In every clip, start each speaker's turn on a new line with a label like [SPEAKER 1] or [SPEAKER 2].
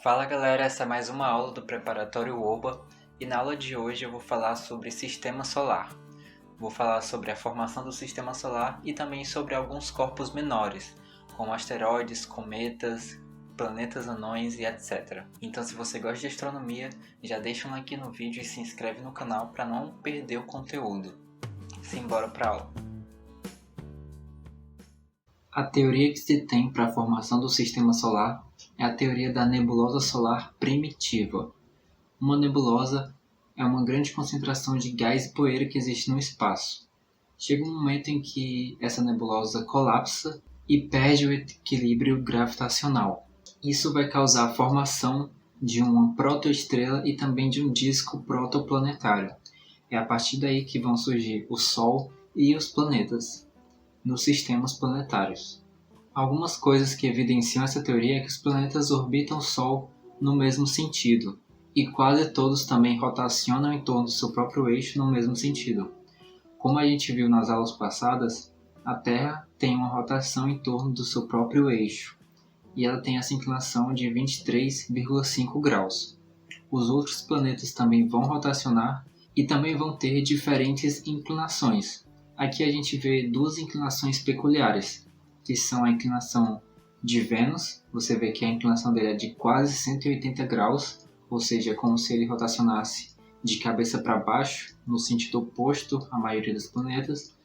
[SPEAKER 1] Fala galera, essa é mais uma aula do Preparatório OBA e na aula de hoje eu vou falar sobre Sistema Solar. Vou falar sobre a formação do Sistema Solar e também sobre alguns corpos menores, como asteroides, cometas, planetas anões e etc. Então se você gosta de astronomia, já deixa um like no vídeo e se inscreve no canal para não perder o conteúdo. Simbora para a aula. A teoria que se tem para a formação do Sistema Solar é a teoria da nebulosa solar primitiva. Uma nebulosa é uma grande concentração de gás e poeira que existe no espaço. Chega um momento em que essa nebulosa colapsa e perde o equilíbrio gravitacional. Isso vai causar a formação de uma protoestrela e também de um disco protoplanetário. É a partir daí que vão surgir o Sol e os planetas nos sistemas planetários. Algumas coisas que evidenciam essa teoria é que os planetas orbitam o Sol no mesmo sentido, e quase todos também rotacionam em torno do seu próprio eixo no mesmo sentido. Como a gente viu nas aulas passadas, a Terra tem uma rotação em torno do seu próprio eixo, e ela tem essa inclinação de 23,5 graus. Os outros planetas também vão rotacionar e também vão ter diferentes inclinações. Aqui a gente vê duas inclinações peculiares, que são a inclinação de Vênus. Você vê que a inclinação dele é de quase 180 graus, ou seja, é como se ele rotacionasse de cabeça para baixo, no sentido oposto à maioria dos planetas.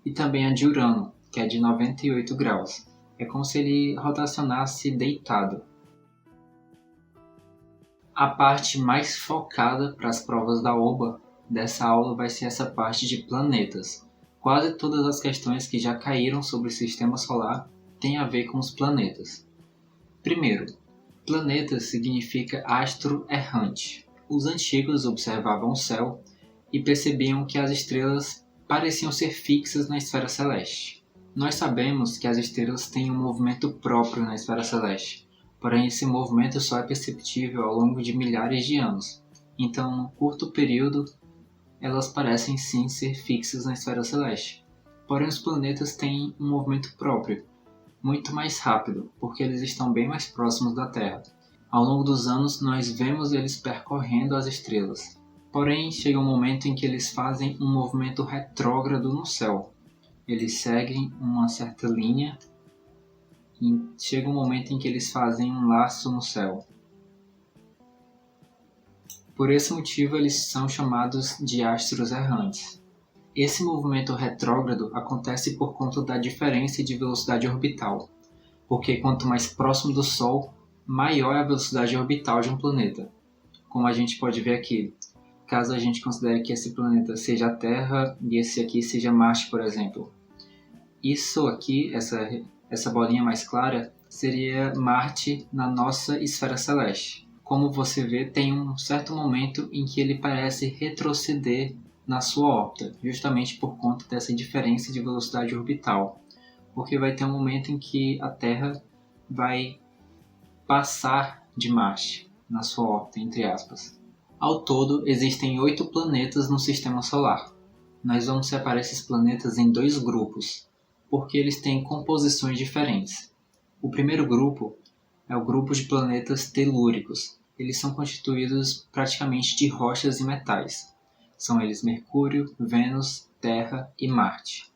[SPEAKER 1] E também a de Urano, que é de 98 graus. É como se ele rotacionasse deitado. A parte mais focada para as provas da OBA dessa aula vai ser essa parte de planetas. Quase todas as questões que já caíram sobre o Sistema Solar têm a ver com os planetas. Primeiro, planeta significa astro errante. Os antigos observavam o céu e percebiam que as estrelas pareciam ser fixas na esfera celeste. Nós sabemos que as estrelas têm um movimento próprio na esfera celeste, porém esse movimento só é perceptível ao longo de milhares de anos. Então, num curto período, elas parecem sim ser fixas na esfera celeste. Porém, os planetas têm um movimento próprio, muito mais rápido, porque eles estão bem mais próximos da Terra. Ao longo dos anos, nós vemos eles percorrendo as estrelas. Porém, chega um momento em que eles fazem um movimento retrógrado no céu. Eles seguem uma certa linha e chega um momento em que eles fazem um laço no céu. Por esse motivo, eles são chamados de astros errantes. Esse movimento retrógrado acontece por conta da diferença de velocidade orbital, porque quanto mais próximo do Sol, maior é a velocidade orbital de um planeta. Como a gente pode ver aqui, caso a gente considere que esse planeta seja a Terra e esse aqui seja Marte, por exemplo. Isso aqui, essa bolinha mais clara, seria Marte na nossa esfera celeste. Como você vê, tem um certo momento em que ele parece retroceder na sua órbita, justamente por conta dessa diferença de velocidade orbital. Porque vai ter um momento em que a Terra vai passar de Marte na sua órbita, entre aspas. Ao todo, existem 8 planetas no Sistema Solar. Nós vamos separar esses planetas em 2 grupos, porque eles têm composições diferentes. O primeiro grupo é o grupo de planetas telúricos. Eles são constituídos praticamente de rochas e metais. São eles Mercúrio, Vênus, Terra e Marte.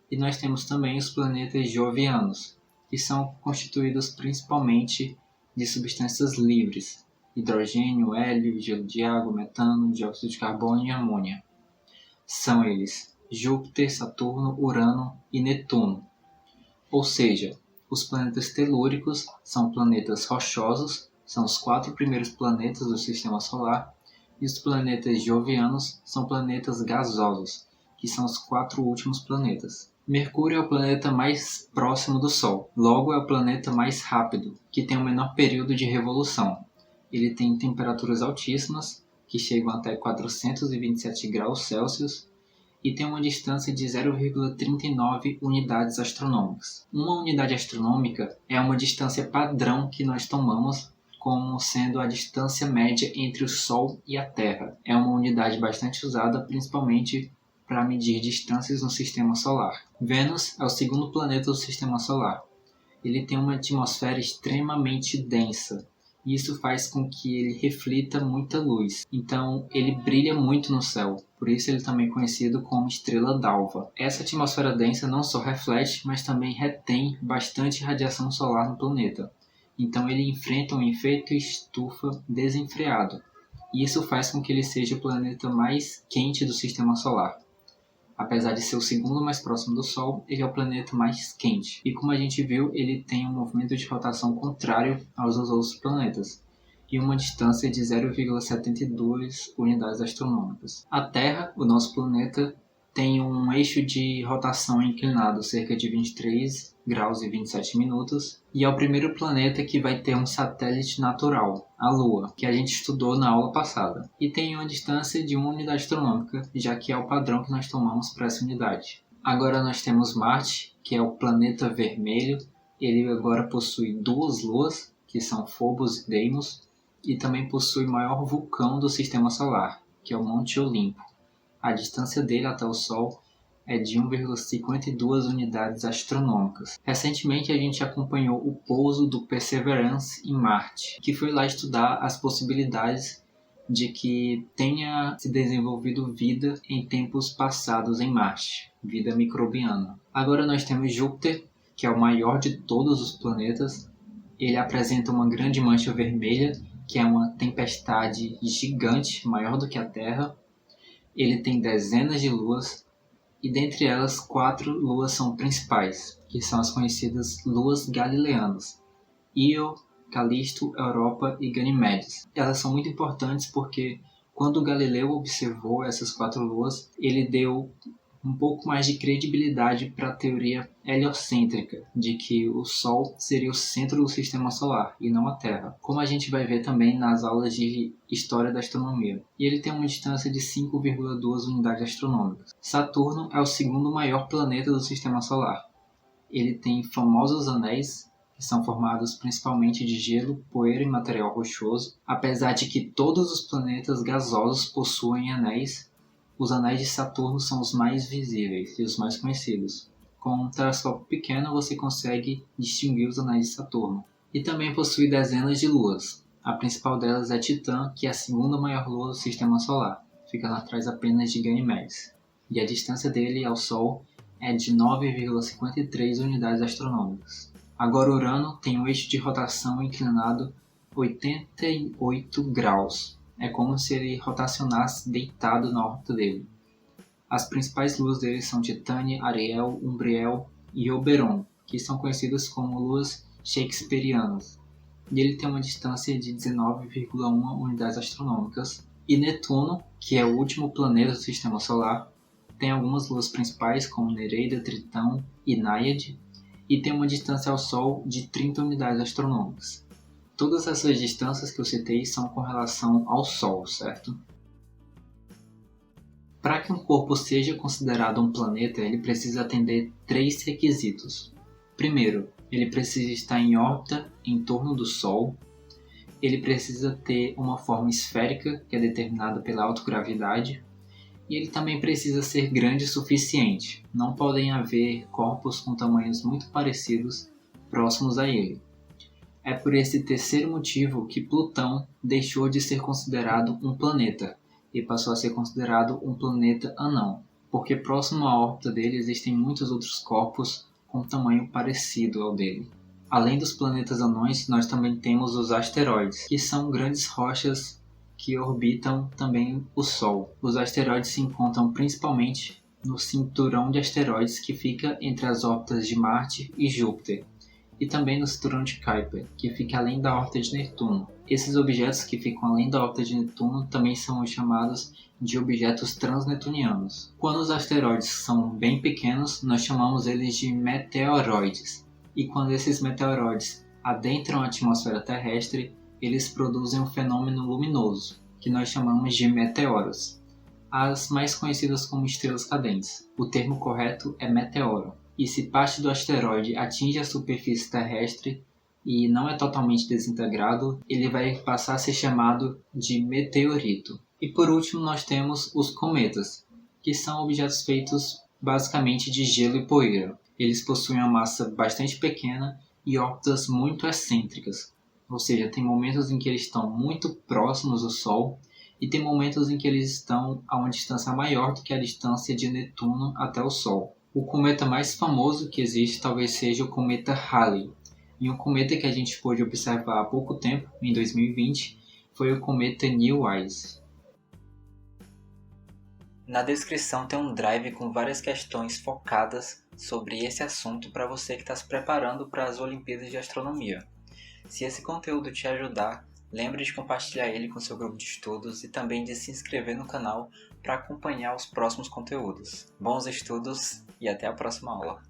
[SPEAKER 1] E nós temos também os planetas jovianos, que são constituídos principalmente de substâncias livres: hidrogênio, hélio, gelo de água, metano, dióxido de carbono e amônia. São eles Júpiter, Saturno, Urano e Netuno. Ou seja, os planetas telúricos são planetas rochosos, são os 4 primeiros planetas do Sistema Solar, e os planetas jovianos são planetas gasosos, que são os 4 últimos planetas. Mercúrio é o planeta mais próximo do Sol, logo é o planeta mais rápido, que tem o menor período de revolução. Ele tem temperaturas altíssimas, que chegam até 427 graus Celsius, e tem uma distância de 0,39 unidades astronômicas. Uma unidade astronômica é uma distância padrão que nós tomamos como sendo a distância média entre o Sol e a Terra. É uma unidade bastante usada principalmente para medir distâncias no Sistema Solar. Vênus é o segundo planeta do Sistema Solar. Ele tem uma atmosfera extremamente densa e isso faz com que ele reflita muita luz. Então ele brilha muito no céu, por isso ele também é conhecido como estrela d'alva. Essa atmosfera densa não só reflete, mas também retém bastante radiação solar no planeta. Então ele enfrenta um efeito estufa desenfreado, e isso faz com que ele seja o planeta mais quente do sistema solar. Apesar de ser o segundo mais próximo do Sol, ele é o planeta mais quente. E como a gente viu, ele tem um movimento de rotação contrário aos dos outros planetas, e uma distância de 0,72 unidades astronômicas. A Terra, o nosso planeta, tem um eixo de rotação inclinado cerca de 23 graus e 27 minutos, e é o primeiro planeta que vai ter um satélite natural, a Lua, que a gente estudou na aula passada, e tem uma distância de 1 unidade astronômica, já que é o padrão que nós tomamos para essa unidade. Agora nós temos Marte, que é o planeta vermelho. Ele agora possui 2 luas, que são Phobos e Deimos, e também possui o maior vulcão do sistema solar, que é o Monte Olimpo. A distância dele até o Sol é de 1,52 unidades astronômicas. Recentemente a gente acompanhou o pouso do Perseverance em Marte, que foi lá estudar as possibilidades de que tenha se desenvolvido vida em tempos passados em Marte, vida microbiana. Agora nós temos Júpiter, que é o maior de todos os planetas. Ele apresenta uma grande mancha vermelha, que é uma tempestade gigante, maior do que a Terra. Ele tem dezenas de luas, e dentre elas 4 luas são principais, que são as conhecidas luas galileanas: Io, Calisto, Europa e Ganimedes. Elas são muito importantes porque quando Galileu observou essas 4 luas, ele deu um pouco mais de credibilidade para a teoria heliocêntrica, de que o Sol seria o centro do sistema solar e não a Terra, como a gente vai ver também nas aulas de História da Astronomia. E ele tem uma distância de 5,2 unidades astronômicas. Saturno é o segundo maior planeta do sistema solar. Ele tem famosos anéis, que são formados principalmente de gelo, poeira e material rochoso. Apesar de que todos os planetas gasosos possuem anéis, os anéis de Saturno são os mais visíveis e os mais conhecidos. Com um telescópio pequeno você consegue distinguir os anéis de Saturno. E também possui dezenas de luas. A principal delas é Titã, que é a segunda maior lua do sistema solar, ficando atrás apenas de Ganimedes. E a distância dele ao Sol é de 9,53 unidades astronômicas. Agora Urano tem um eixo de rotação inclinado 88 graus. É como se ele rotacionasse deitado na órbita dele. As principais luas dele são Titânia, Ariel, Umbriel e Oberon, que são conhecidas como luas shakespearianas. E ele tem uma distância de 19,1 unidades astronômicas. E Netuno, que é o último planeta do sistema solar, tem algumas luas principais como Nereida, Tritão e Náiade, e tem uma distância ao Sol de 30 unidades astronômicas. Todas essas distâncias que eu citei são com relação ao Sol, certo? Para que um corpo seja considerado um planeta, ele precisa atender 3 requisitos. Primeiro, ele precisa estar em órbita em torno do Sol. Ele precisa ter uma forma esférica, que é determinada pela autogravidade. E ele também precisa ser grande o suficiente. Não podem haver corpos com tamanhos muito parecidos próximos a ele. É por esse terceiro motivo que Plutão deixou de ser considerado um planeta e passou a ser considerado um planeta anão, porque próximo à órbita dele existem muitos outros corpos com tamanho parecido ao dele. Além dos planetas anões, nós também temos os asteroides, que são grandes rochas que orbitam também o Sol. Os asteroides se encontram principalmente no cinturão de asteroides que fica entre as órbitas de Marte e Júpiter, e também no cinturão de Kuiper, que fica além da órbita de Netuno. Esses objetos que ficam além da órbita de Netuno também são chamados de objetos transnetunianos. Quando os asteroides são bem pequenos, nós chamamos eles de meteoroides. E quando esses meteoroides adentram a atmosfera terrestre, eles produzem um fenômeno luminoso, que nós chamamos de meteoros. As mais conhecidas como estrelas cadentes. O termo correto é meteoro. E se parte do asteroide atinge a superfície terrestre e não é totalmente desintegrado, ele vai passar a ser chamado de meteorito. E por último nós temos os cometas, que são objetos feitos basicamente de gelo e poeira. Eles possuem uma massa bastante pequena e órbitas muito excêntricas. Ou seja, tem momentos em que eles estão muito próximos do Sol e tem momentos em que eles estão a uma distância maior do que a distância de Netuno até o Sol. O cometa mais famoso que existe talvez seja o cometa Halley. E um cometa que a gente pôde observar há pouco tempo, em 2020, foi o cometa Neowise. Na descrição tem um drive com várias questões focadas sobre esse assunto para você que está se preparando para as Olimpíadas de Astronomia. Se esse conteúdo te ajudar, lembre de compartilhar ele com seu grupo de estudos e também de se inscrever no canal para acompanhar os próximos conteúdos. Bons estudos e até a próxima aula!